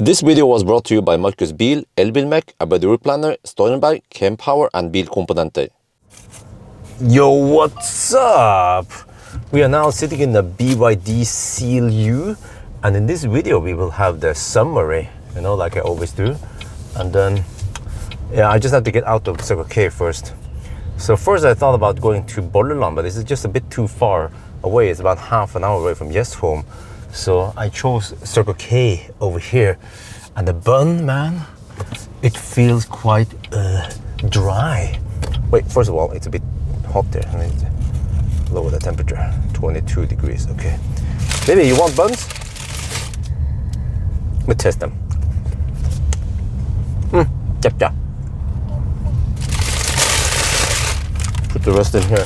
This video was brought to you by Markus Bil, Elbilmek, ABRP, Steurenberg, Kempower and Bilkomponenter. Yo, what's up? We are now sitting in the BYD Seal U, and in this video we will have the summary, like I always do. And then, I just have to get out of Circle K first. So first I thought about going to Bolleland, but this is just a bit too far away. It's about half an hour away from Yes home. So I chose Circle K over here. And the bun, man, it feels quite dry. Wait, first of all, it's a bit hot there. I need to lower the temperature, 22 degrees, okay. Baby, you want buns? Let me test them. Yeah. Put the rest in here.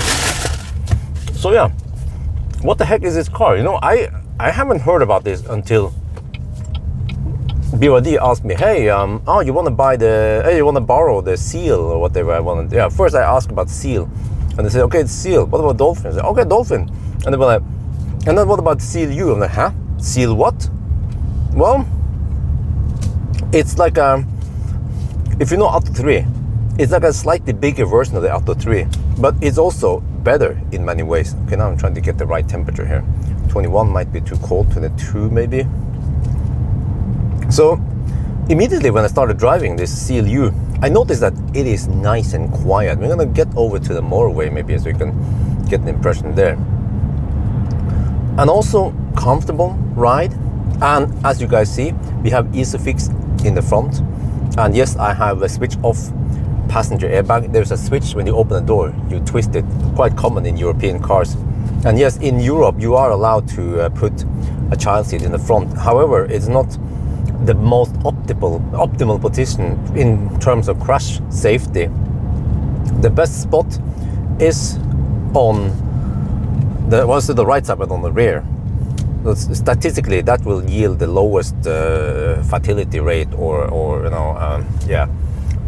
So yeah, what the heck is this car? I haven't heard about this until BYD asked me, hey, you want to borrow the Seal or whatever I wanted. Yeah, first I asked about Seal, and they said, okay, it's Seal. What about Dolphin? I said, okay, Dolphin. And they were like, and then what about Seal U? I'm like, huh? Seal what? Well, it's like if you know Auto 3, it's like a slightly bigger version of the Auto 3, but it's also better in many ways. Okay, now I'm trying to get the right temperature here. 21 might be too cold, 22 maybe. So immediately when I started driving this Seal U, I noticed that it is nice and quiet. We're gonna get over to the motorway maybe so we can get an impression there. And also comfortable ride. And as you guys see, we have Isofix in the front. And yes, I have a switch off passenger airbag. There's a switch when you open the door, you twist it, quite common in European cars. And yes, in Europe you are allowed to put a child seat in the front. However, it's not the most optimal position in terms of crash safety. The best spot is on the right side, but on the rear. Statistically, that will yield the lowest fatality rate, yeah.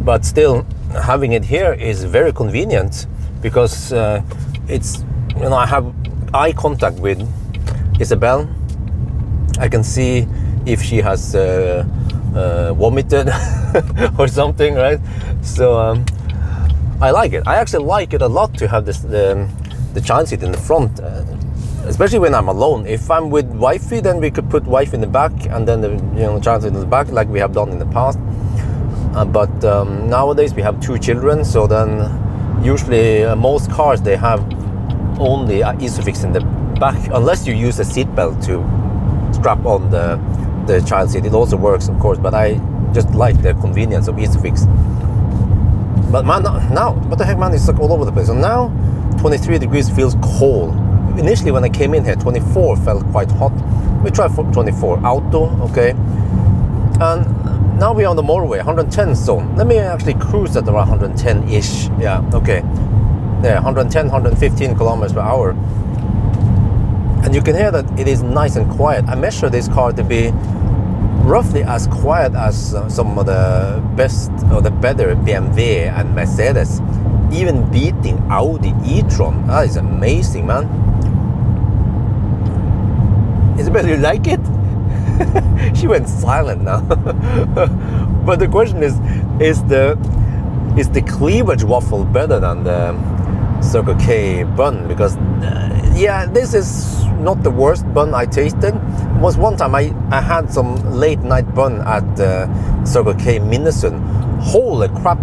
But still, having it here is very convenient because it's, I have eye contact with Isabel. I can see if she has vomited or something, right? So I like it. I actually like it a lot to have this the child seat in the front, especially when I'm alone. If I'm with wifey, then we could put wife in the back and then the child seat in the back, like we have done in the past. But nowadays we have 2 children, so then usually most cars they have only Isofix in the back, unless you use a seatbelt to strap on the child seat. It also works, of course, but I just like the convenience of Isofix. But man, now, what the heck, man, it's like all over the place. So now 23 degrees feels cold. Initially when I came in here, 24 felt quite hot. We try for 24 auto, okay. And now we're on the motorway, 110 zone. Let me actually cruise at around 110-ish. Yeah, okay. Yeah, 110, 115 kilometers per hour. And you can hear that it is nice and quiet. I measure this car to be roughly as quiet as some of the best or the better BMW and Mercedes, even beating Audi e-tron. That is amazing, man. Isabel, you like it? She went silent now. But the question is the cleavage waffle better than the Circle K bun? Because yeah, this is not the worst bun I tasted. Was one time I had some late night bun at Circle K Minnesund. Holy crap,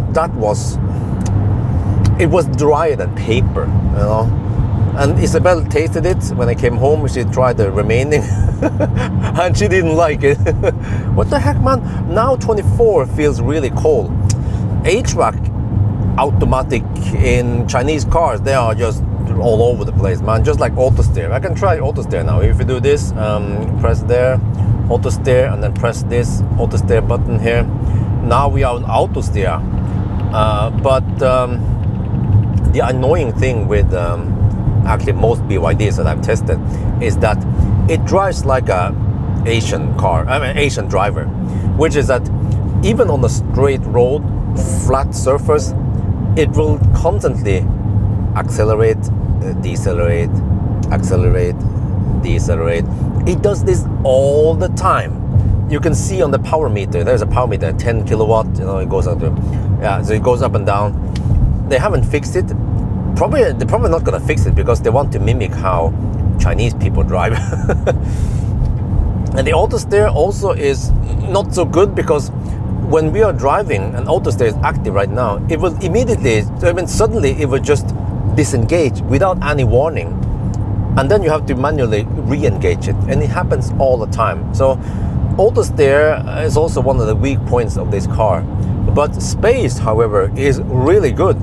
it was drier than paper, And Isabel tasted it when I came home. She tried the remaining and she didn't like it. What the heck, man? Now 24 feels really cold. HVAC automatic in Chinese cars, they are just all over the place, man. Just like auto steer. I can try auto steer now. If you do this, press there, auto steer, and then press this auto steer button here. Now we are on auto steer. But the annoying thing with actually most BYDs that I've tested is that it drives like a Asian driver, which is that even on a straight road, flat surface, it will constantly accelerate, decelerate, accelerate, decelerate. It does this all the time. you can see on the power meter, there's a power meter, 10 kilowatt, you know, it goes up to, yeah, so it goes up and down. They haven't fixed it. They're probably not gonna fix it because they want to mimic how Chinese people drive. And the auto steer also is not so good because when we are driving and auto steer is active right now, it will immediately, I mean, suddenly it will just disengage without any warning. And then you have to manually re-engage it. And it happens all the time. So auto steer is also one of the weak points of this car. But space, however, is really good.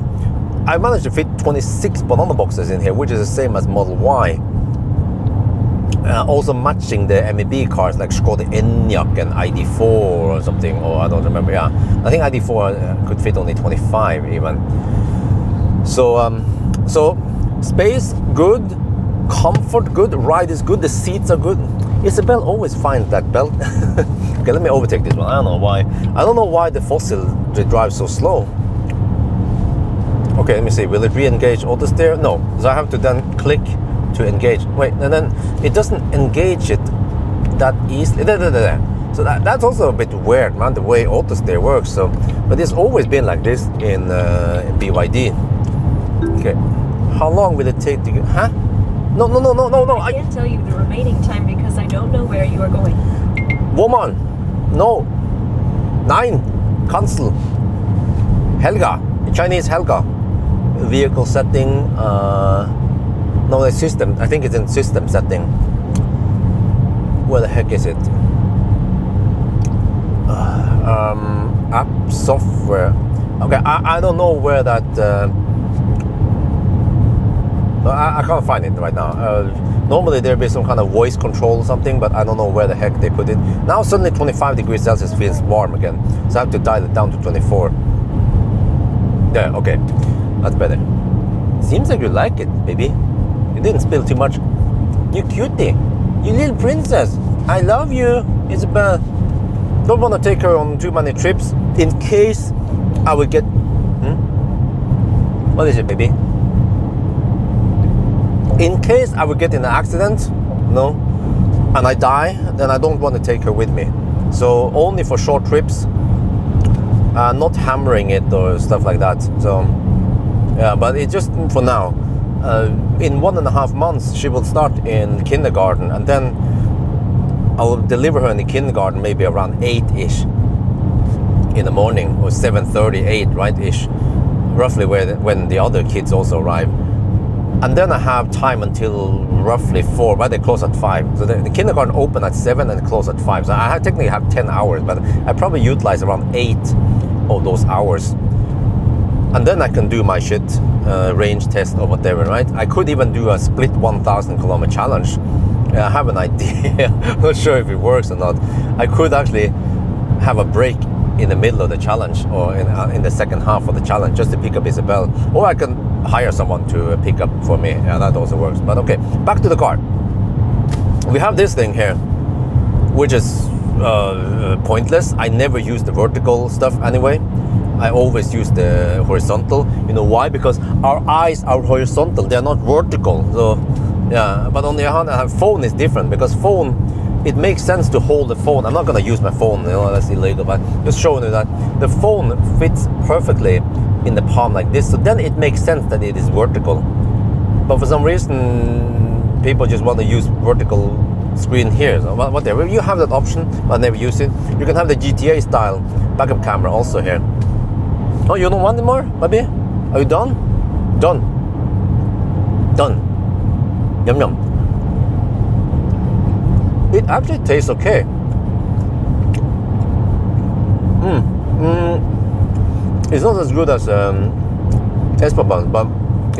I managed to fit 26 banana boxes in here, which is the same as Model Y. Also matching the MEB cars like Skoda Enyaq and ID4 or something, or I don't remember. Yeah, I think ID4 could fit only 25 even. So, so space good, comfort good, ride is good, the seats are good. Isabel always finds that belt. Okay, let me overtake this one. I don't know why. I don't know why the Fossil drives so slow. Okay, let me see. Will it re-engage auto steer? No. So I have to then click to engage. Wait, and then it doesn't engage it that easily. So that's also a bit weird, man, the way auto steer works. So, but it's always been like this in BYD. Okay, how long will it take to get? Huh? No. I can't tell you the remaining time because I don't know where you are going. Woman, no. 9. Cancel. Helga, Chinese Helga. Vehicle setting. No, the system. I think it's in system setting. Where the heck is it? App software. Okay, I don't know where that. I can't find it right now. Normally there'd be some kind of voice control or something, but I don't know where the heck they put it. Now suddenly 25 degrees Celsius feels warm again, so I have to dial it down to 24. There, okay, that's better. Seems like you like it, baby. You didn't spill too much. You cutie, you little princess. I love you, Isabel. Don't want to take her on too many trips in case I would get. What is it, baby? In case I would get in an accident, no, and I die, then I don't want to take her with me. So only for short trips, not hammering it or stuff like that. So yeah, but it's just for now. In 1.5 months, she will start in kindergarten, and then I'll deliver her in the kindergarten maybe around 8-ish in the morning, or 7:30, 8, right-ish, roughly when the other kids also arrive. And then I have time until roughly 4, but they close at 5. So the kindergarten open at 7 and close at 5. So I technically have 10 hours, but I probably utilize around 8 of those hours. And then I can do my shit, range test or whatever, right? I could even do a split 1,000 kilometer challenge. I have an idea. I'm not sure if it works or not. I could actually have a break in the middle of the challenge, or in the second half of the challenge, just to pick up Isabel. Or I can hire someone to pick up for me. Yeah, that also works. But okay, back to the car. We have this thing here, which is pointless. I never use the vertical stuff anyway. I always use the horizontal. You know why? Because our eyes are horizontal, they're not vertical. So yeah, but on the other hand, phone is different, because phone, it makes sense to hold the phone. I'm not gonna use my phone, you know, that's illegal, but just showing you that the phone fits perfectly in the palm like this, so then it makes sense that it is vertical. But for some reason, people just want to use vertical screen here, so whatever. You have that option, but I never use it. You can have the GTA style backup camera also here. Oh, you don't want it more, baby? Are you done? Done. Done. Yum yum. It actually tastes okay. It's not as good as Espa buns, but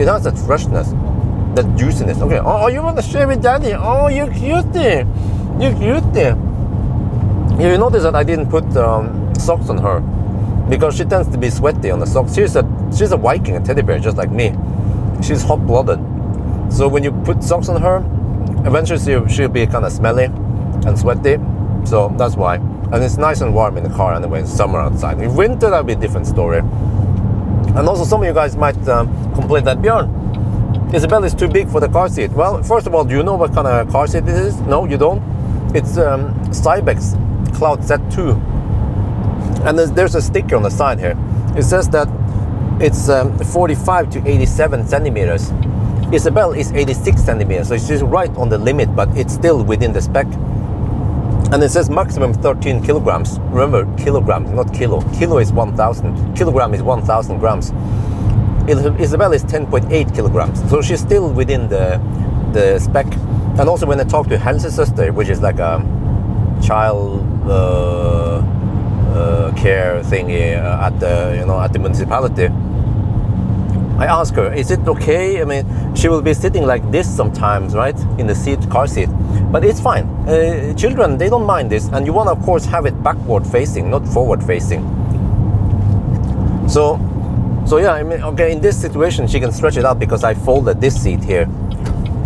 it has that freshness, that juiciness. Okay. Oh, you want to share with daddy? Oh, you cutie. You cutie. You notice that I didn't put socks on her, because she tends to be sweaty on the socks. She's a Viking, a teddy bear, just like me. She's hot-blooded. So when you put socks on her, eventually she'll be kind of smelly and sweaty. So that's why. And it's nice and warm in the car anyway. It's summer outside. In winter, that'll be a different story. And also, some of you guys might complain that, Bjørn, Isabel is too big for the car seat. Well, first of all, do you know what kind of car seat it is? No, you don't. It's Cybex Cloud Z2, and there's a sticker on the side here. It says that it's 45 to 87 centimeters. Isabel is 86 centimeters, so she's right on the limit, but it's still within the spec. And it says maximum 13 kilograms. Remember, kilograms, not kilo. Kilo is 1,000. Kilogram is 1,000 grams. Isabel is 10.8 kilograms, so she's still within the spec. And also when I talk to Helsesøster, which is like a child care thingy at the municipality, I ask her, is it okay? I mean, she will be sitting like this sometimes, right? In the car seat. But it's fine. Children, they don't mind this. And you want to, of course, have it backward facing, not forward facing. So yeah, I mean, okay, in this situation, she can stretch it out because I folded this seat here.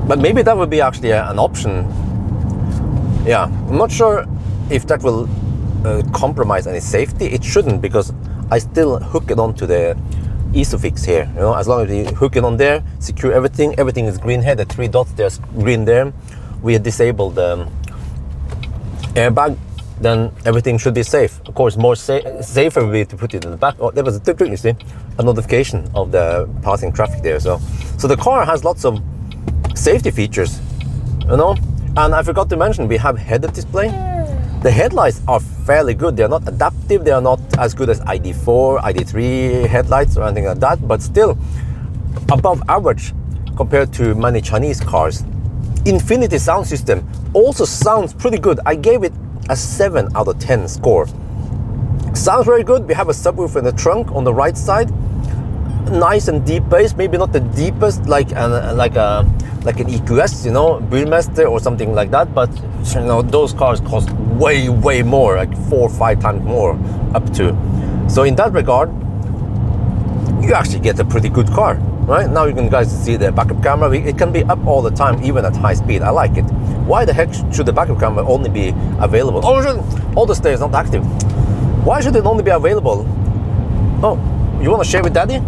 But maybe that would be actually an option. Yeah, I'm not sure if that will compromise any safety. It shouldn't, because I still hook it onto the Isofix here. You know, as long as you hook it on there, secure everything. Everything is green here. The 3 dots, there's green there. We had disabled the airbag. Then everything should be safe. Of course, more safer would be to put it in the back. Oh, there was a you see, a notification of the passing traffic there. So the car has lots of safety features, you know. And I forgot to mention, we have head-up display. The headlights are fairly good. They are not adaptive. They are not as good as ID4, ID3 headlights or anything like that, but still above average compared to many Chinese cars. Infinity sound system also sounds pretty good. I gave it a 7 out of 10 score. Sounds very good. We have a subwoofer in the trunk on the right side. Nice and deep bass. Maybe not the deepest like an EQS, you know, Burmester or something like that. But you know, those cars cost way more, like 4 or 5 times more up to. So in that regard, you actually get a pretty good car. Right now, you can guys see the backup camera. It can be up all the time, even at high speed. I like it. Why the heck should the backup camera only be available? Oh, the stay is not active. Why should it only be available? Oh, you want to share with daddy?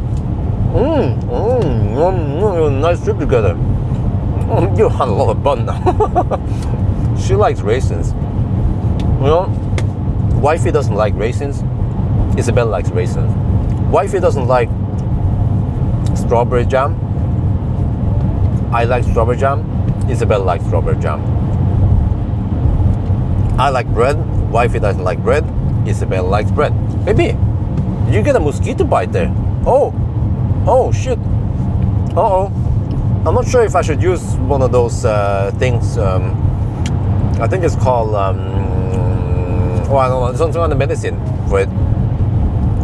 Nice trip together. You had a lot of fun now. She likes raisins. You know, wifey doesn't like raisins. Isabel likes raisins. Wifey doesn't like strawberry jam. I like strawberry jam. Isabel likes strawberry jam. I like bread. Wifey doesn't like bread. Isabel likes bread. Baby, did you get a mosquito bite there? Oh shit. I'm not sure if I should use one of those things. I think it's called I don't know, it's some kind of medicine for it.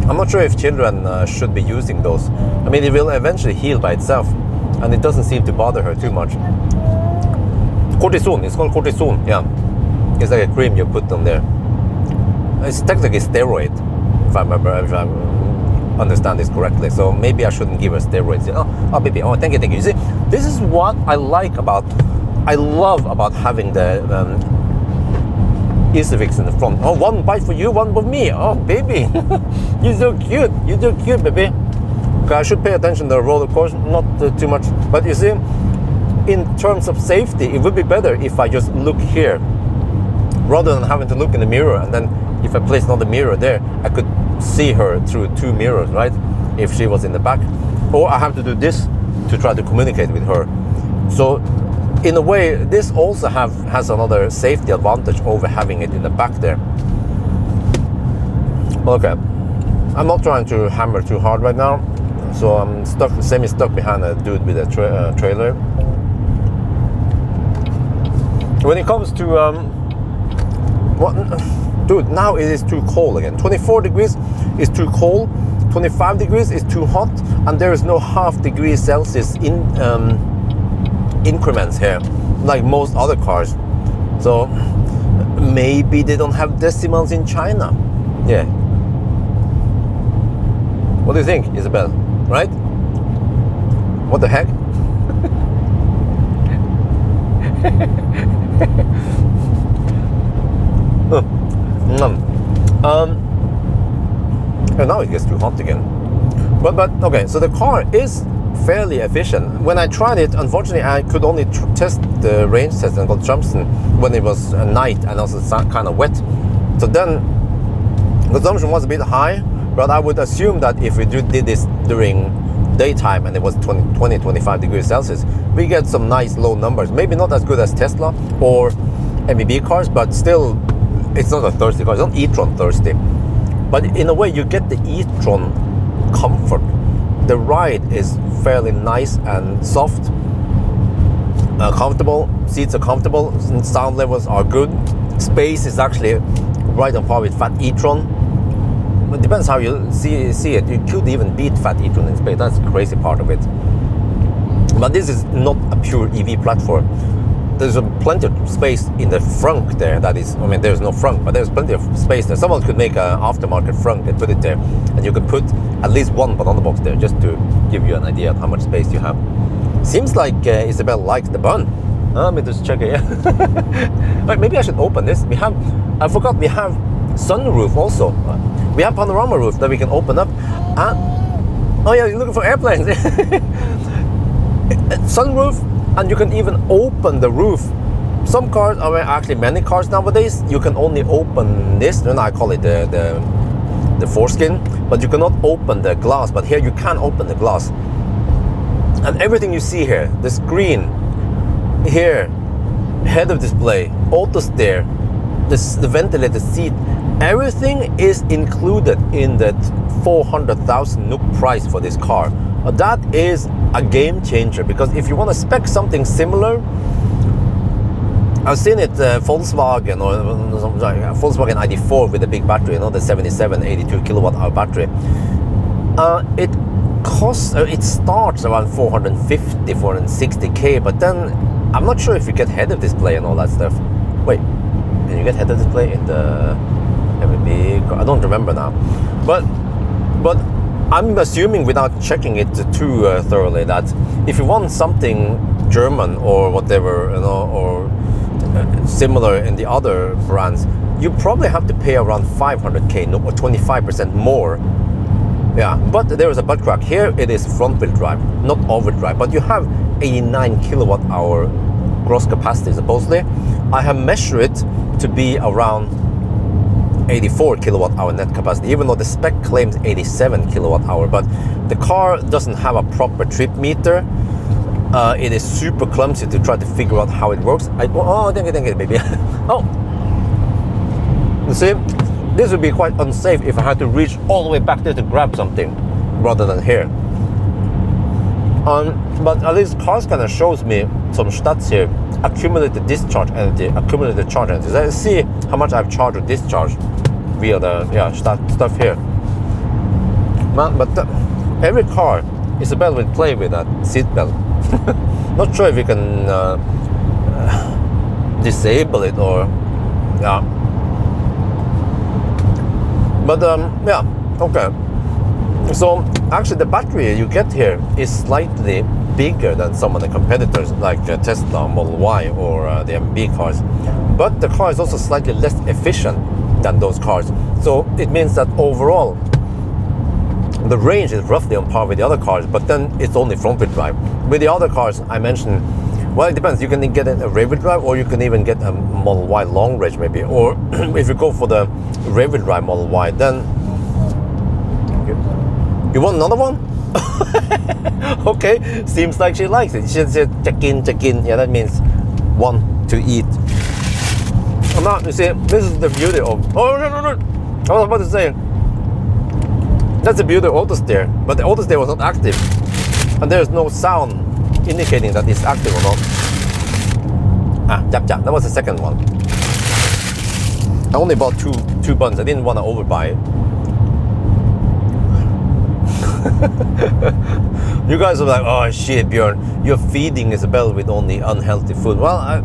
I'm not sure if children should be using those. I mean, it will eventually heal by itself, and it doesn't seem to bother her too much. Cortisone, it's called cortisone, yeah. It's like a cream you put on there. It's technically steroid, if I understand this correctly. So maybe I shouldn't give her steroids. Oh baby, oh thank you. You see, this is what I love about having the Isofix in the front. Oh, one bite for you, one for me. Oh baby, you're so cute, baby. Okay, I should pay attention to the road, of course, not too much. But you see, in terms of safety, it would be better if I just look here, rather than having to look in the mirror. And then if I place another mirror there, I could see her through 2 mirrors, right? If she was in the back. Or I have to do this to try to communicate with her. So in a way, this also has another safety advantage over having it in the back there. Okay, I'm not trying to hammer too hard right now, so I'm semi-stuck behind a dude with a trailer. When it comes to dude, now it is too cold again. 24 degrees is too cold, 25 degrees is too hot, and there is no half degree Celsius in increments here, like most other cars. So maybe they don't have decimals in China. Yeah. What do you think, Isabel? Right? What the heck? And now it gets too hot again. But okay, so the car is fairly efficient. When I tried it, unfortunately, I could only test the range test and got jumps when it was night and also kind of wet. So then consumption was a bit high, but I would assume that if we did this during daytime and it was 25 degrees Celsius, we get some nice low numbers. Maybe not as good as Tesla or MEB cars, but still, it's not a thirsty car. It's not e-tron thirsty. But in a way, you get the e-tron comfort. The ride is fairly nice and soft, comfortable. Seats are comfortable. Sound levels are good. Space is actually right on par with Fat e-tron. It depends how you see it. You could even beat Fat e-tron in space. That's the crazy part of it. But this is not a pure EV platform. There's plenty of space in the frunk there. That is, I mean, there's no frunk, but there's plenty of space there. Someone could make an aftermarket frunk and put it there, and you could put at least one banana box there just to give you an idea of how much space you have. Seems like Isabel likes the bun. Let me just check it. Wait, maybe I should open this. I forgot we have sunroof also. We have panorama roof that we can open up. Oh yeah, you're looking for airplanes. Sunroof. And you can even open the roof. Some cars, I mean, actually many cars nowadays, you can only open this. And I call it the foreskin, but you cannot open the glass. But here you can open the glass. And everything you see here, the screen, here, head-up display, auto steer, the ventilated seat, everything is included in that 400,000 NOK price for this car. That is a game changer, because if you want to spec something similar, I've seen it Volkswagen or Volkswagen ID4 with a big battery, you know, the 77, 82 kilowatt hour battery. It costs, it starts around 450, 460k, but then I'm not sure if you get head-up display and all that stuff. Wait, can you get head-up display in the MEB? I don't remember now, but I'm assuming, without checking it too thoroughly, that if you want something German or whatever, you know, or similar in the other brands, you probably have to pay around 500k or 25% more. Yeah, but there is a butt crack. Here it is front-wheel drive, not overdrive, but you have 89 kilowatt hour gross capacity supposedly. I have measured it to be around 84 kilowatt hour net capacity, even though the spec claims 87 kilowatt hour, but the car doesn't have a proper trip meter. It is super clumsy to try to figure out how it works. Thank you, baby. Oh, you see, this would be quite unsafe if I had to reach all the way back there to grab something rather than here. But at least car scanner shows me some stats here. Accumulated discharge energy, accumulated charge energy. So I see how much I've charged or discharged via the stuff here. Man, but every car, Isabel will play with that seatbelt. Not sure if you can disable it or yeah. But yeah, okay. So actually the battery you get here is slightly bigger than some of the competitors like Tesla Model Y or the MEB cars. But the car is also slightly less efficient than those cars. So it means that overall the range is roughly on par with the other cars, but then it's only front-wheel drive. With the other cars I mentioned, well, it depends. You can get a rear-wheel drive, or you can even get a Model Y long range maybe. Or if you go for the rear-wheel drive Model Y, then you want another one? Okay, seems like she likes it. She said check in. Yeah, that means one to eat. And now, you see, this is the beauty of... Oh, no. I was about to say, that's the beauty of auto steer, but the auto steer was not active. And there's no sound indicating that it's active or not. Jap. That was the second one. I only bought two buns. I didn't want to overbuy it. You guys are like, oh shit, Bjørn, you're feeding Isabel with only unhealthy food. Well,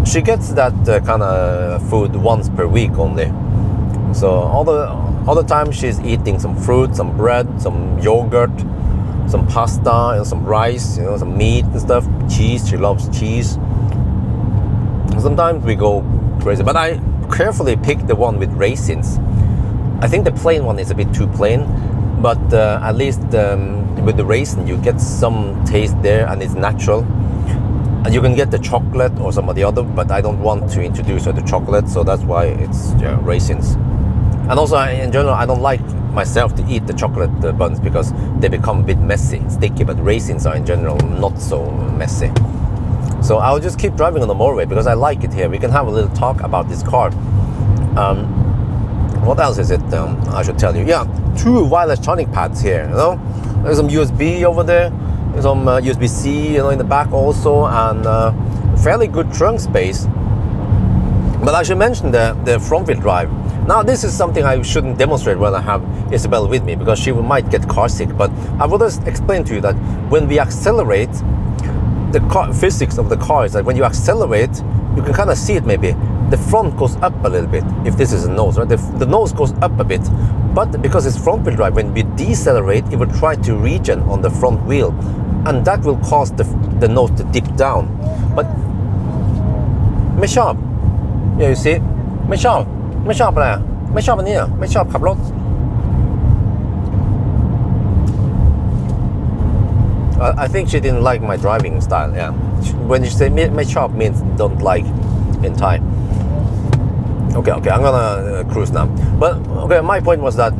she gets that kind of food once per week only. So all the time she's eating some fruit, some bread, some yogurt, some pasta, you know, some rice, you know, some meat and stuff, cheese. She loves cheese. Sometimes we go crazy, but I carefully pick the one with raisins. I think the plain one is a bit too plain, but at least with the raisin you get some taste there and it's natural. And you can get the chocolate or some of the other, but I don't want to introduce her to chocolate, so that's why it's raisins. And also, in general, I don't like myself to eat the chocolate buns because they become a bit messy, sticky, but raisins are in general not so messy. So I'll just keep driving on the motorway because I like it here. We can have a little talk about this car. What else is it I should tell you? Yeah, 2 wireless charging pads here, you know. There's some USB over there, there's some USB-C, you know, in the back also, and fairly good trunk space. But I should mention the front-wheel drive. Now, this is something I shouldn't demonstrate when I have Isabel with me because she might get car sick. But I will just explain to you that when we accelerate, the physics of the car is that when you accelerate, you can kind of see it maybe. The front goes up a little bit, if this is a nose, right? The nose goes up a bit. But because it's front-wheel drive, when we decelerate, it will try to regen on the front wheel. And that will cause the nose to dip down. But,ไม่ชอบ yeah, you see, ไม่ชอบอะไรอ่ะไม่ชอบอันนี้อ่ะไม่ชอบขับรถ I think she didn't like my driving style. Yeah, when you say ไม่ชอบ means don't like in Thai. Okay, I'm gonna cruise now. But okay, my point was that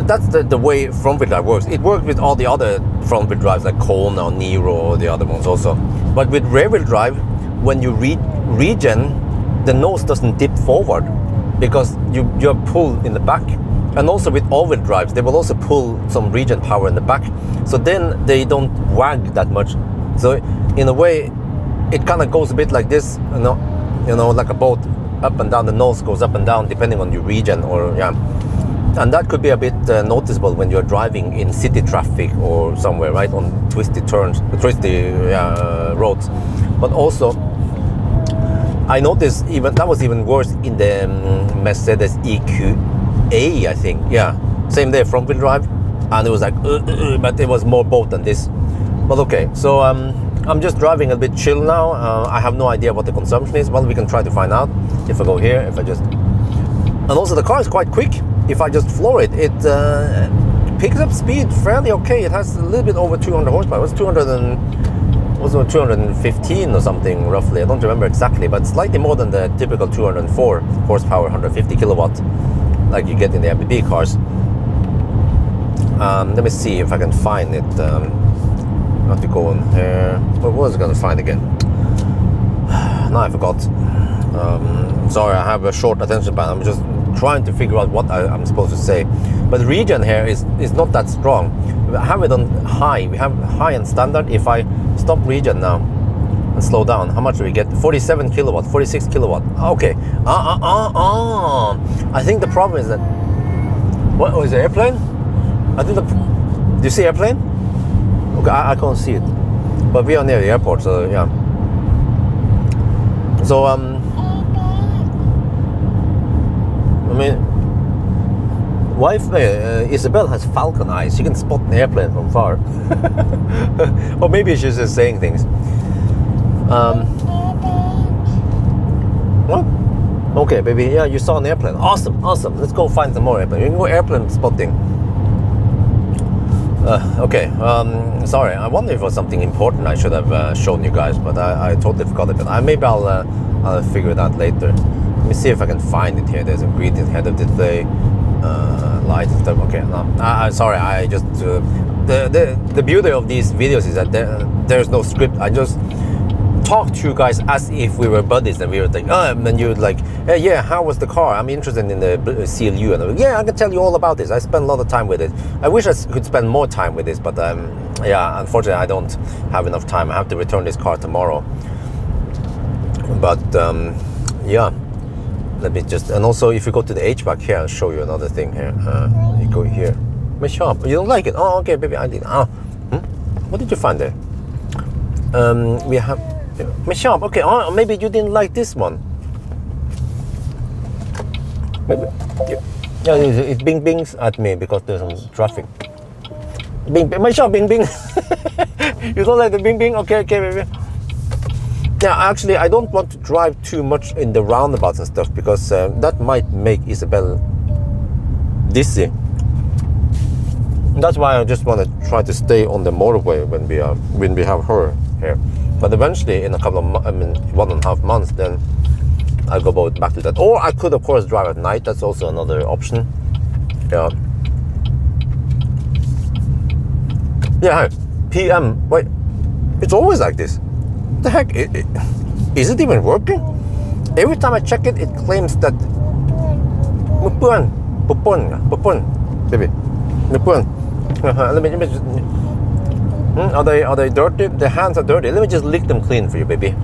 that's the way front-wheel drive works. It works with all the other front-wheel drives like Kona or Niro or the other ones also. But with rear-wheel drive, when you regen, the nose doesn't dip forward because you're pulled in the back. And also with all-wheel drives, they will also pull some regen power in the back. So then they don't wag that much. So in a way, it kind of goes a bit like this, you know, like a boat, up and down. The nose goes up and down depending on your regen, or yeah. And that could be a bit noticeable when you're driving in city traffic or somewhere, right, on twisty roads. But also, I noticed that was even worse in the Mercedes EQA, I think. Yeah, same there, front-wheel drive, and it was like, but it was more both than this. But okay, so I'm just driving a bit chill now. I have no idea what the consumption is. Well, we can try to find out if I go here. If I just, and also the car is quite quick. If I just floor it, it picks up speed fairly okay. It has a little bit over 200 horsepower. It was 215 or something roughly. I don't remember exactly, but slightly more than the typical 204 horsepower, 150 kilowatt, like you get in the ABRP cars. Let me see if I can find it. I have to go in here. What was I going to find again? Now I forgot. Sorry, I have a short attention span. I'm just trying to figure out what I'm supposed to say. But regen here is not that strong. We have it on high. We have high and standard. If I stop regen now and slow down, how much do we get? 47 kilowatt, 46 kilowatt. Okay. I think the problem is that, what is it, airplane? I think do you see airplane? Okay, I can't see it. But we are near the airport, so yeah. So I mean, wife Isabel has falcon eyes. She can spot an airplane from far. Or maybe she's just saying things. What? Okay, baby. Yeah, you saw an airplane. Awesome. Let's go find some more airplane. You can go airplane spotting. Okay. Sorry. I wonder if it was something important I should have shown you guys, but I totally forgot it. But maybe I'll figure it out later. Let me see if I can find it here. There's a ingredient head of display, light and stuff. Okay, no, sorry. I just the beauty of these videos is that there's no script. I just talk to you guys as if we were buddies, and we were like, and you're like, hey, yeah, how was the car? I'm interested in the Seal U, and I'm like, yeah, I can tell you all about this. I spent a lot of time with it. I wish I could spend more time with this, but yeah, unfortunately, I don't have enough time. I have to return this car tomorrow. But yeah. Let me just, and also if you go to the HVAC here, I'll show you another thing here. You go here. My shop. You don't like it? Oh, okay, baby, I did. What did you find there? We have my shop. Okay. Oh, maybe you didn't like this one. Maybe, yeah, it bing bings at me because there's some traffic. Bing, my shop, bing bing. You don't like the bing bing? Okay, baby. Yeah, actually, I don't want to drive too much in the roundabouts and stuff because that might make Isabel dizzy. That's why I just want to try to stay on the motorway when we have her here. But eventually, in a couple of 1.5 months, then I'll go back to that. Or I could, of course, drive at night. That's also another option. Yeah. Yeah. PM. Wait. It's always like this. What the heck? Is it even working? Every time I check it, it claims that. Baby. Let me just. Are they dirty? The hands are dirty. Let me just lick them clean for you, baby.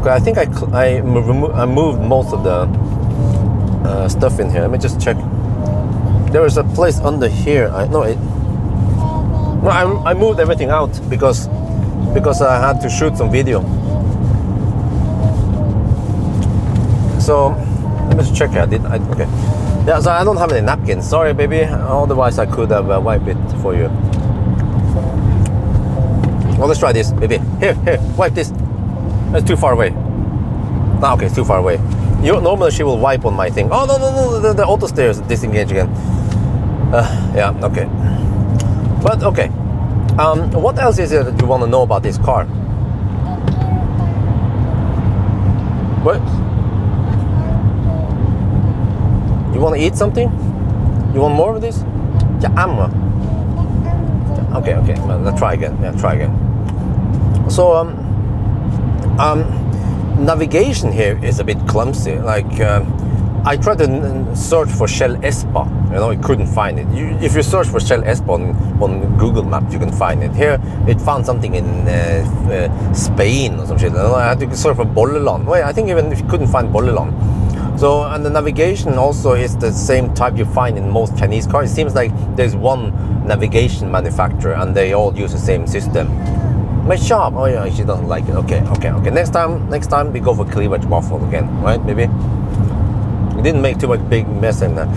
Okay, I think I moved most of the stuff in here. Let me just check. There is a place under here. I moved everything out because I had to shoot some video. So let me just check here. Okay. Yeah, so I don't have any napkins. Sorry, baby. Otherwise, I could have wiped it for you. Well, let's try this, baby. Here, wipe this. It's too far away. Ah, okay, it's too far away. Normally she will wipe on my thing. Oh, no, the auto steer is disengaged again. Yeah, okay. But, okay. What else is it that you want to know about this car? What? You want to eat something? You want more of this? Yeah, okay, well, let's try again. Yeah, try again. So, navigation here is a bit clumsy. Like, I tried to search for Shell Espa. I couldn't find it. If you search for Shell Espa on Google Maps, you can find it. Here, it found something in Spain or some shit. I had to search for Bolleland. Wait, I think even if you couldn't find Bolleland. So, and the navigation also is the same type you find in most Chinese cars. It seems like there's one navigation manufacturer and they all use the same system. My shop. Oh yeah, she doesn't like it. Okay. Next time we go for cleavage waffle again, right, baby? We didn't make too much big mess in that.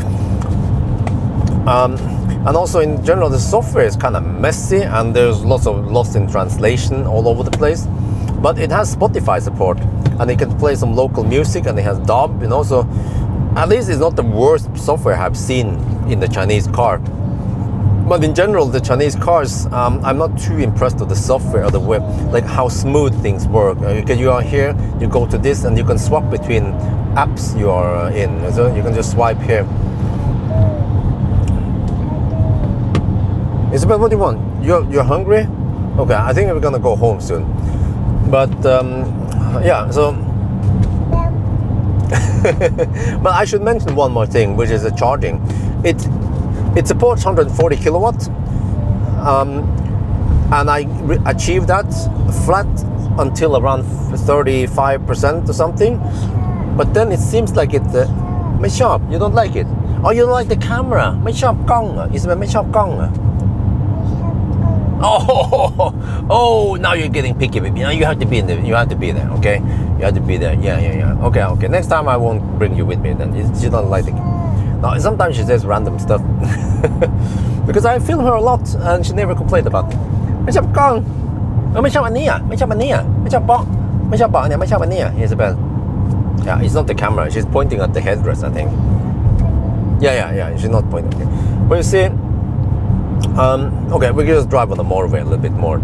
And also in general, the software is kind of messy and there's lots of lost in translation all over the place. But it has Spotify support and it can play some local music and it has DAB, so at least it's not the worst software I've seen in the Chinese car. But in general, the Chinese cars, I'm not too impressed with the software or the web, like how smooth things work. Because you are here, you go to this, and you can swap between apps you are in. So you can just swipe here. Isabel, what do you want? You're hungry? Okay, I think we're gonna go home soon. But yeah, so. But I should mention one more thing, which is the charging. It supports 140 kilowatts, and I achieved that flat until around 35% or something. But then it seems like it. My shop, you don't like it? Oh, you don't like the camera? My shop gong. Isabel, my shop gong. Oh, now you're getting picky, baby. Now you have to be in there. You have to be there, okay? You have to be there. Yeah. Okay. Next time I won't bring you with me then. You don't like it. No, sometimes she says random stuff. Because I film her a lot and she never complained about it. Isabel. Yeah, it's not the camera. She's pointing at the headrest, I think. Yeah. She's not pointing. Okay. But you see, okay, we can just drive on the motorway a little bit more.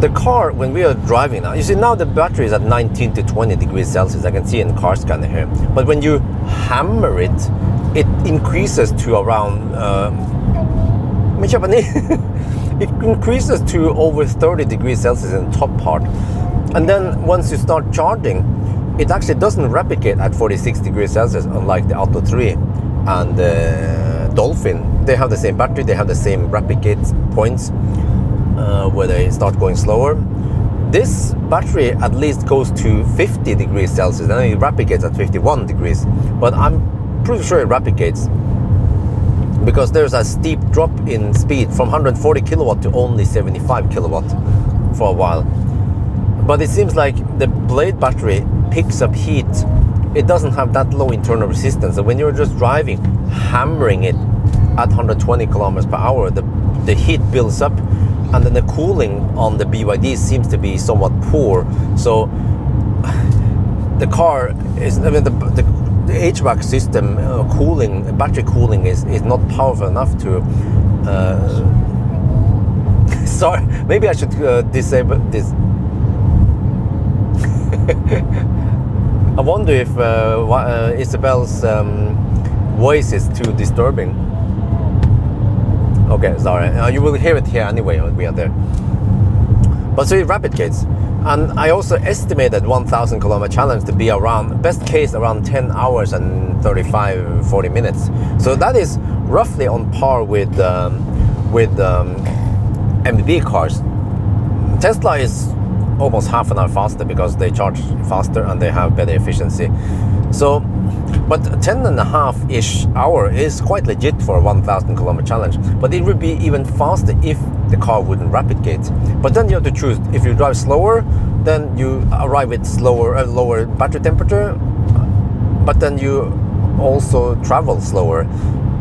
The car, when we are driving now, you see now the battery is at 19 to 20 degrees Celsius. I can see in the car scanner here. But when you hammer it, it increases to around, it increases to over 30 degrees Celsius in the top part. And then once you start charging, it actually doesn't replicate at 46 degrees Celsius, unlike the Auto 3 and the Dolphin. They have the same battery, they have the same replicate points. Where they start going slower. This battery at least goes to 50 degrees Celsius, and it replicates at 51 degrees. But I'm pretty sure it replicates because there's a steep drop in speed from 140 kilowatt to only 75 kilowatt for a while. But it seems like the blade battery picks up heat. It doesn't have that low internal resistance. So when you're just driving, hammering it at 120 kilometers per hour, the heat builds up. And then the cooling on the BYD seems to be somewhat poor. So the car is, the HVAC system battery cooling is not powerful enough to Sorry, maybe I should disable this. I wonder if Isabel's voice is too disturbing. Okay, sorry. You will hear it here anyway when we are there. But so it rapid gates. And I also estimated 1,000 kilometer challenge to be around, best case, around 10 hours and 40 minutes. So that is roughly on par with MBB cars. Tesla is almost half an hour faster because they charge faster and they have better efficiency. So, but 10.5-ish hour is quite legit for a 1,000 kilometer challenge. But it would be even faster if the car wouldn't rapid gate. But then you have to choose. If you drive slower, then you arrive at lower battery temperature, but then you also travel slower.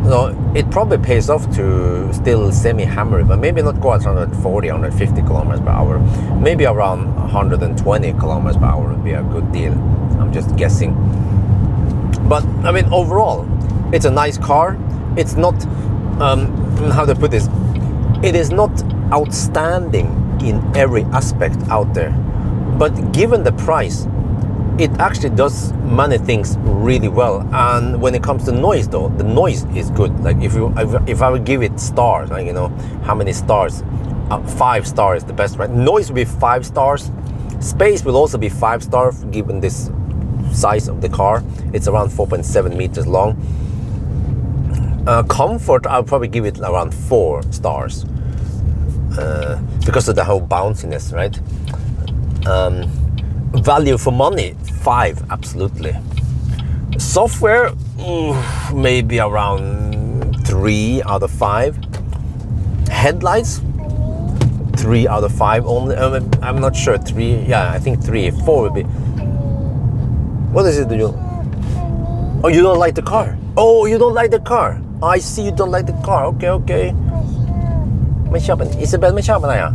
So it probably pays off to still semi-hammer it, but maybe not go at 140, 150 kilometers per hour. Maybe around 120 kilometers per hour would be a good deal. I'm just guessing. But I mean, overall, it's a nice car. It's not, how to put this, it is not outstanding in every aspect out there. But given the price, it actually does many things really well. And when it comes to noise though, the noise is good. Like if I would give it stars, like, you know, how many stars? 5 stars, the best, right? Noise will be 5 stars. Space will also be 5 stars given this size of the car. It's around 4.7 meters long. Comfort, I'll probably give it around 4 stars because of the whole bounciness, right? Value for money, 5, absolutely. Software, maybe around 3 out of 5. Headlights, 3 out of 5 only. I'm not sure. 3, yeah, I think 3. 4 would be. What is it? Oh, you don't like the car? Oh, you don't like the car? I see you don't like the car. Okay, okay. ไม่ชอบอัน Isabel ไม่ชอบอะไรอ่ะ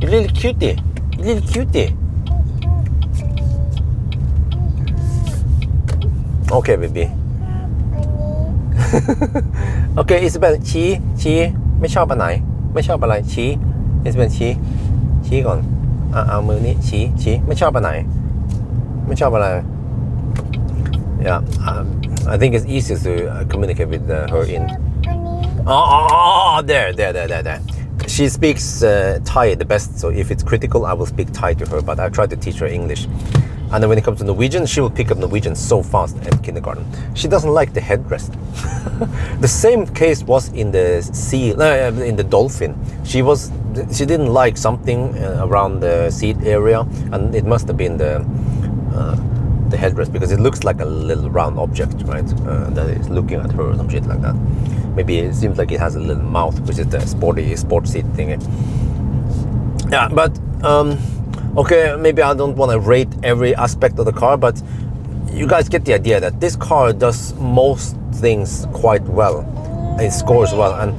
You little cutie. You little cutie. Okay, baby. Okay, Isabel ชี้ไม่ชอบอันไหนไม่ชอบอะไรชี้ Isabel ชี้ก่อนเอามือนี้ชี้ไม่ชอบอันไหนไม่ชอบอะไร Yeah, I think it's easiest to communicate with her in. Oh, there. She speaks Thai the best, so if it's critical, I will speak Thai to her, but I try to teach her English. And then when it comes to Norwegian, she will pick up Norwegian so fast at kindergarten. She doesn't like the headrest. The same case was in the Seal, in the Dolphin. She didn't like something around the seat area, and it must have been the headrest, because it looks like a little round object, right? That is looking at her or some shit like that. Maybe it seems like it has a little mouth, which is the sport seat thing. Yeah, but okay, maybe I don't want to rate every aspect of the car, but you guys get the idea that this car does most things quite well. It scores well, and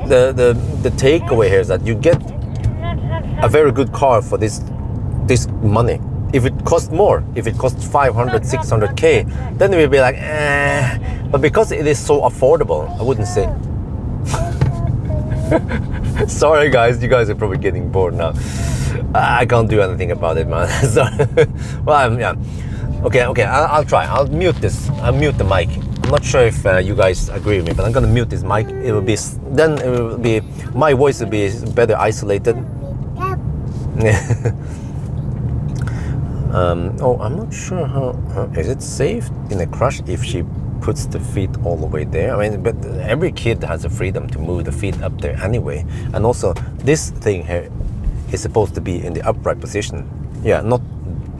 the takeaway here is that you get a very good car for this money. If it costs more, if it costs 500, 600k, then we'll be like, eh. But because it is so affordable, I wouldn't say. Sorry guys, you guys are probably getting bored now. I can't do anything about it, man. Sorry. Well, yeah. Okay, I'll try. I'll mute this. I'll mute the mic. I'm not sure if you guys agree with me, but I'm gonna mute this mic. My voice will be better isolated. Oh, I'm not sure how is it safe in a crash if she puts the feet all the way there. I mean, but every kid has the freedom to move the feet up there anyway. And also, this thing here is supposed to be in the upright position. Yeah, not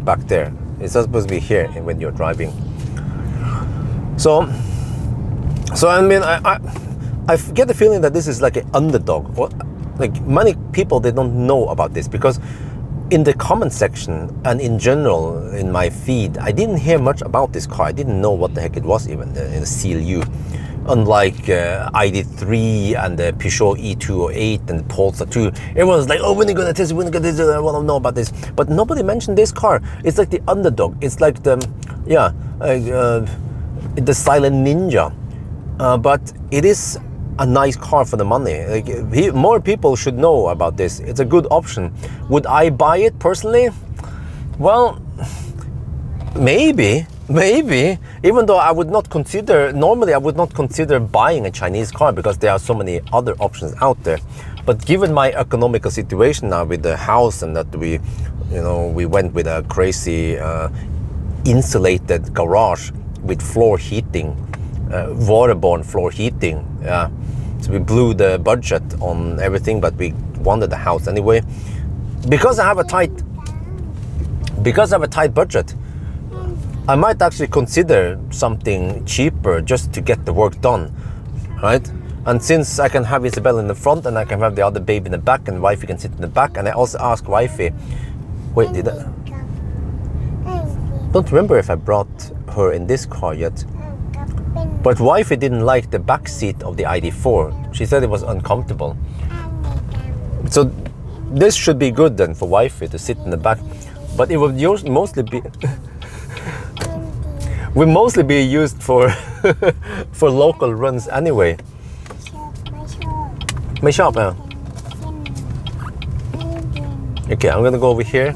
back there. It's supposed to be here when you're driving. So I mean, I get the feeling that this is like an underdog. Or like many people, they don't know about this, because in the comment section and in general in my feed, I didn't hear much about this car. I didn't know what the heck it was even, the Seal U. Unlike ID3 and the Peugeot E208 and the Polestar 2, everyone's like, oh, when are you gonna test it? When are you gonna test it? I want to know about this. But nobody mentioned this car. It's like the underdog. It's like the, the silent ninja. But it is a nice car for the money. Like, more people should know about this. It's a good option. Would I buy it personally? Well, maybe. Even though I would not consider, normally I would not consider buying a Chinese car because there are so many other options out there. But given my economical situation now with the house, and that we went with a crazy insulated garage with floor heating, waterborne floor heating. Yeah, so we blew the budget on everything, but we wanted the house anyway. Because I have a tight budget, I might actually consider something cheaper just to get the work done, right? And since I can have Isabel in the front and I can have the other baby in the back, and wifey can sit in the back, and I also asked wifey, wait, did I? Don't remember if I brought her in this car yet. But wifey didn't like the back seat of the ID4. She said it was uncomfortable. So this should be good then for wifey to sit in the back. But it will mostly be will mostly be used for for local runs anyway. My shop, yeah. Okay, I'm gonna go over here.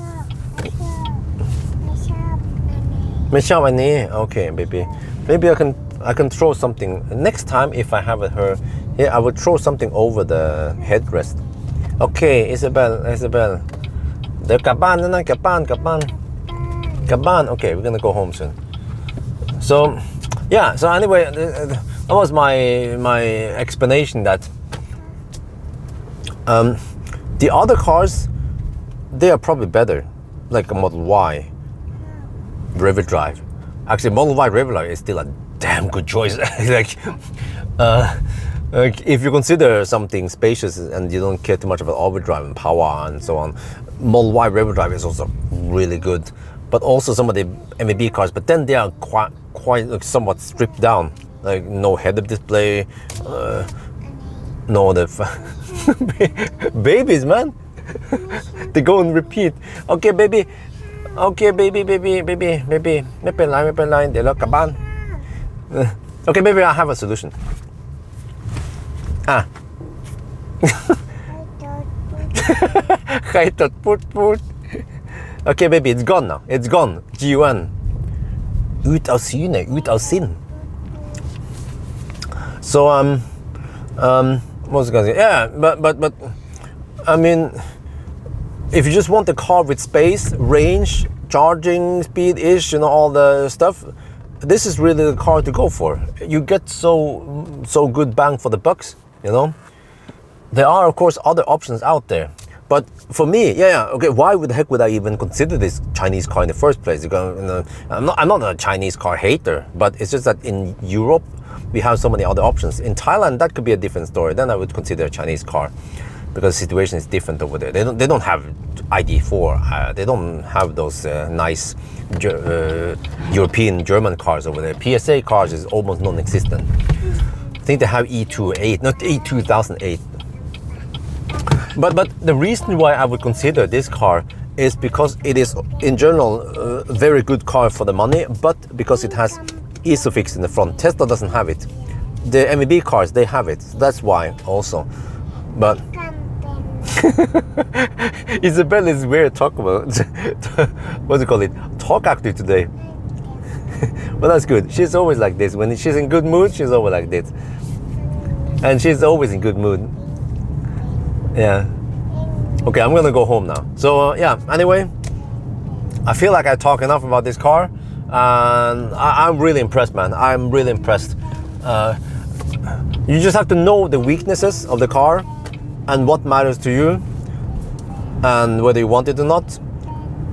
My shop, okay, baby. Maybe I can throw something next time if I have her here. I would throw something over the headrest. Okay, Isabel. The Kaban. Okay, we're gonna go home soon. So, yeah. So anyway, that was my explanation that the other cars, they are probably better, like a Model Y River Drive. Actually, Model Y River Drive is still a damn good choice. like if you consider something spacious and you don't care too much about overdrive and power and so on, Model Y River Drive is also really good. But also some of the MEB cars, but then they are quite like, somewhat stripped down, like no head-up display, no the babies, man. They go and repeat. Okay, baby. Okay, baby.ไม่เป็นไรเดี๋ยวเรากลับบ้าน Okay, maybe I have a solution. Okay, baby, it's gone now. It's gone. G1. Ut av syne, ut av sinn. So what was I gonna say? Yeah, but I mean, if you just want a car with space, range, charging speed ish, all the stuff, this is really the car to go for. You get so good bang for the bucks, There are of course other options out there, but for me, okay, why the heck would I even consider this Chinese car in the first place? I'm not a Chinese car hater, but it's just that in Europe we have so many other options. In Thailand, that could be a different story. Then I would consider a Chinese car, because the situation is different over there. They don't have ID4. They don't have those nice European German cars over there. PSA cars is almost non-existent. I think they have E28, not E2008. But the reason why I would consider this car is because it is in general a very good car for the money, but because it has Isofix in the front. Tesla doesn't have it. The MEB cars, they have it. So that's why also. But Isabel is weird talk about what do you call it? Talk active today. Well, that's good. She's always like this. When she's in good mood, she's always like this. And she's always in good mood. Yeah. Okay, I'm gonna go home now. So yeah, anyway, I feel like I talk enough about this car, and I'm really impressed, man. I'm really impressed. You just have to know the weaknesses of the car and what matters to you, and whether you want it or not,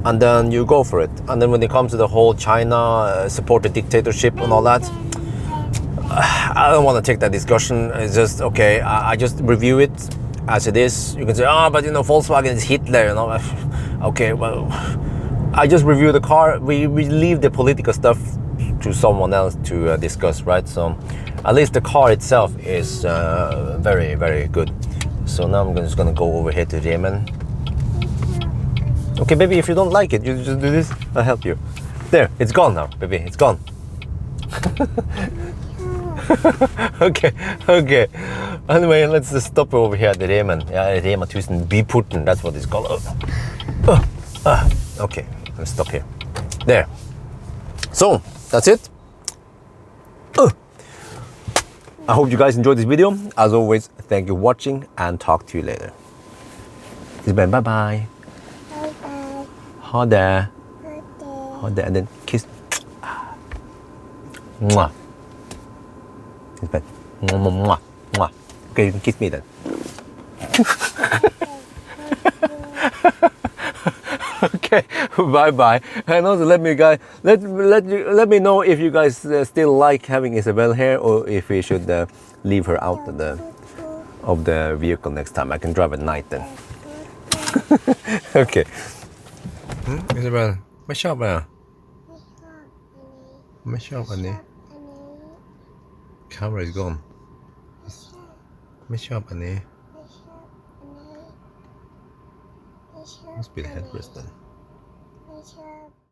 and then you go for it. And then when it comes to the whole China support the dictatorship and all that, I don't want to take that discussion. It's just okay. I just review it as it is. You can say, but Volkswagen is Hitler, Okay, well, I just review the car. We leave the political stuff to someone else to discuss, right? So at least the car itself is very, very good. So now I'm just gonna go over here to Yemen. Okay, baby, if you don't like it, you just do this. I'll help you. There, it's gone now, baby. It's gone. Okay. Anyway, let's just stop over here at the Rema 1000 Byporten. That's what it's called. Okay, let's stop here. There. So, that's it. I hope you guys enjoyed this video. As always, thank you for watching and talk to you later. Isabel, bye-bye. Bye-bye. Ha det. Ha det. And then kiss. Mwah. Isabel. Mwah. Mwah. Okay, you can kiss me then. Okay, bye. And also let me know if you guys still like having Isabel here, or if we should leave her out of the vehicle next time. I can drive at night then. Okay. Isabel, ไม่ชอบอ่ะ ไม่ชอบอันนี้ Camera is gone. ไม่ชอบอันนี้ Must be the headrest then.